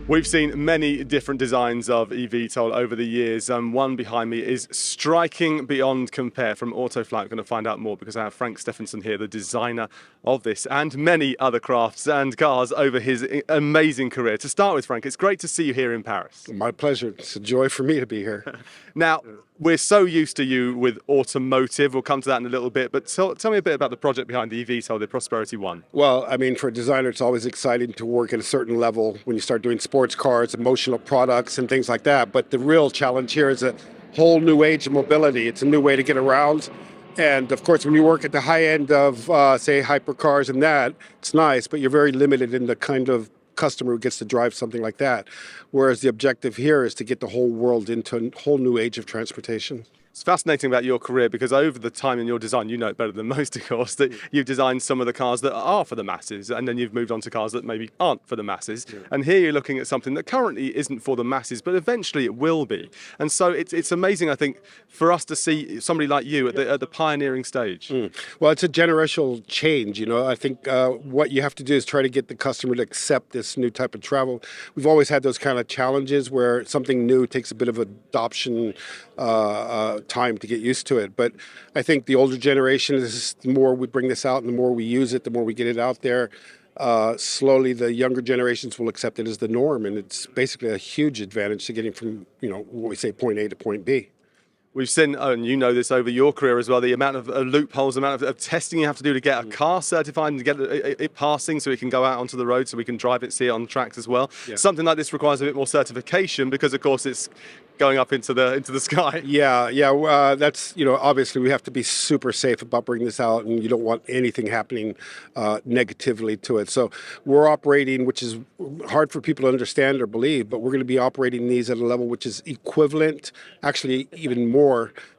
We've seen many different designs of eVTOL over the years. One behind me is striking beyond compare from AutoFlight. We're going to find out more because I have Frank Stephenson here, the designer of this and many other crafts and cars over his amazing career. To start with, Frank, it's great to see you here in Paris. My pleasure. It's a joy for me to be here. Now, we're so used to you with automotive. We'll come to that in a little bit, but tell me a bit about the project behind the eVTOL, the Prosperity One. Well, I mean, for a designer, it's always exciting to work at a certain level when you start doing sports cars, emotional products, and things like that. But the real challenge here is a whole new age of mobility. It's a new way to get around. And of course, when you work at the high end of, say, hypercars and that, it's nice, but you're very limited in the kind of customer who gets to drive something like that. Whereas the objective here is to get the whole world into a whole new age of transportation. It's fascinating about your career because over the time in your design, you know it better than most, of course, that you've designed some of the cars that are for the masses, and then you've moved on to cars that maybe aren't for the masses. Yeah. And here you're looking at something that currently isn't for the masses, but eventually it will be. And so it's amazing, I think, for us to see somebody like you at the pioneering stage. Well, it's a generational change. I think what you have to do is try to get the customer to accept this new type of travel. We've always had those kind of challenges where something new takes a bit of adoption time to get used to it. But I think the older generation is, the more we bring this out and the more we use it, the more we get it out there. Slowly the younger generations will accept it as the norm, and it's basically a huge advantage to getting from what we say point A to point B. We've seen, and you know this over your career as well, the amount of loopholes, the amount of testing you have to do to get a car certified and to get it passing so it can go out onto the road, so we can drive it, see it on tracks as well. Yeah. Something like this requires a bit more certification because, of course, it's going up into the sky. Yeah. That's, obviously we have to be super safe about bringing this out, and you don't want anything happening negatively to it. So we're operating, which is hard for people to understand or believe, but we're going to be operating these at a level which is equivalent, actually even more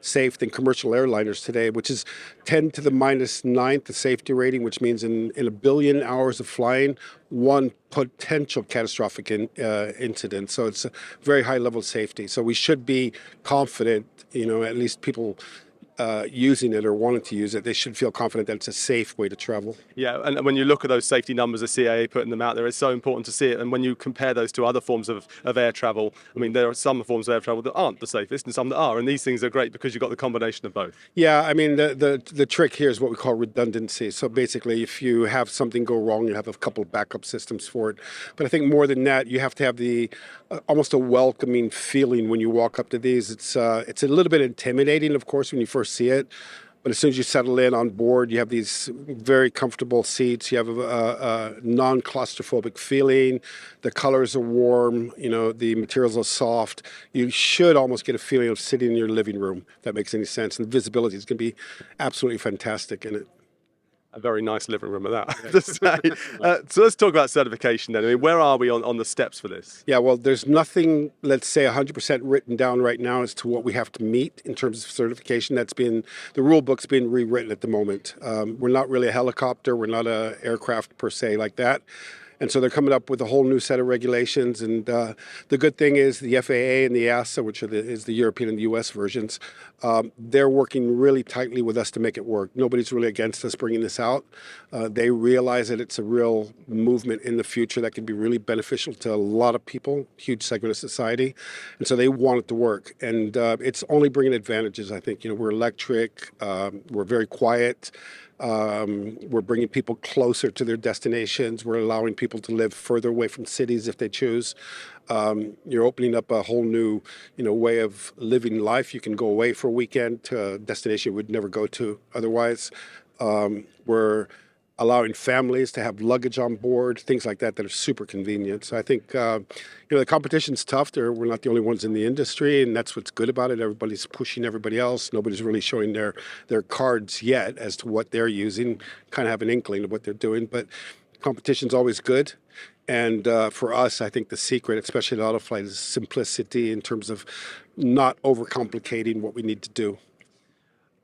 safe than commercial airliners today, which is 10 to the minus ninth, the safety rating, which means in a billion hours of flying, one potential catastrophic incident. So it's a very high level of safety. So we should be confident, at least people using it or wanting to use it, they should feel confident that it's a safe way to travel. Yeah, and when you look at those safety numbers, the CAA putting them out there, it's so important to see it. And when you compare those to other forms of air travel, I mean, there are some forms of air travel that aren't the safest and some that are. And these things are great because you've got the combination of both. Yeah, I mean, the trick here is what we call redundancy. So basically, if you have something go wrong, you have a couple of backup systems for it. But I think more than that, you have to have the almost a welcoming feeling when you walk up to these. It's a little bit intimidating, of course, when you first see it. But as soon as you settle in on board, you have these very comfortable seats. You have a non-claustrophobic feeling. The colors are warm. The materials are soft. You should almost get a feeling of sitting in your living room, if that makes any sense. And the visibility is going to be absolutely fantastic in it. A very nice living room at that, I have to say. So let's talk about certification then. I mean, where are we on the steps for this? Yeah, well, there's nothing, let's say, 100% written down right now as to what we have to meet in terms of certification. The rule book's being rewritten at the moment. We're not really a helicopter. We're not an aircraft per se like that. And so they're coming up with a whole new set of regulations. And the good thing is the FAA and the EASA, which is the European and the US versions, they're working really tightly with us to make it work. Nobody's really against us bringing this out. They realize that it's a real movement in the future that can be really beneficial to a lot of people, huge segment of society. And so they want it to work. And it's only bringing advantages, I think. We're electric, we're very quiet. We're bringing people closer to their destinations. We're allowing people to live further away from cities if they choose. You're opening up a whole new, way of living life. You can go away for a weekend to a destination you would never go to otherwise. We're allowing families to have luggage on board, things like that are super convenient. So I think, the competition's tough. We're not the only ones in the industry, and that's what's good about it. Everybody's pushing everybody else. Nobody's really showing their cards yet as to what they're using, kind of have an inkling of what they're doing. But competition's always good. And for us, I think the secret, especially at AutoFlight, is simplicity in terms of not overcomplicating what we need to do.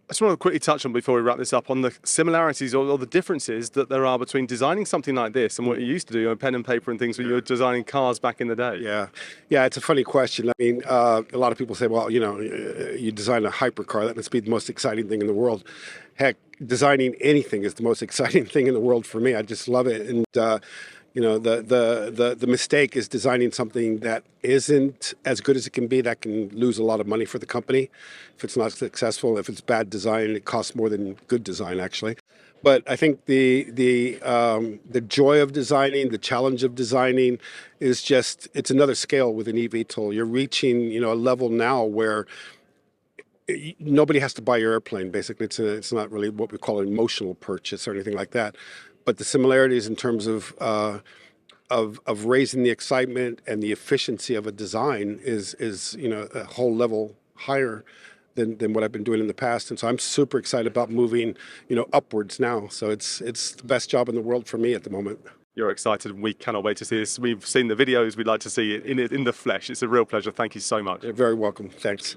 I just want to quickly touch on, before we wrap this up, on the similarities or the differences that there are between designing something like this and what you used to do, pen and paper and things when you were designing cars back in the day. Yeah, it's a funny question. I mean, a lot of people say, well, you design a hypercar, that must be the most exciting thing in the world. Heck, designing anything is the most exciting thing in the world for me. I just love it. And The mistake is designing something that isn't as good as it can be. That can lose a lot of money for the company if it's not successful. If it's bad design, it costs more than good design, actually. But I think the joy of designing, the challenge of designing, is just, it's another scale with an eVTOL. You're reaching a level now where nobody has to buy your airplane. Basically, it's not really what we call an emotional purchase or anything like that. But the similarities in terms of raising the excitement and the efficiency of a design is a whole level higher than what I've been doing in the past. And so I'm super excited about moving upwards now. So it's the best job in the world for me at the moment. You're excited, and we cannot wait to see this. We've seen the videos. We'd like to see it in the flesh. It's a real pleasure. Thank you so much. You're very welcome. Thanks.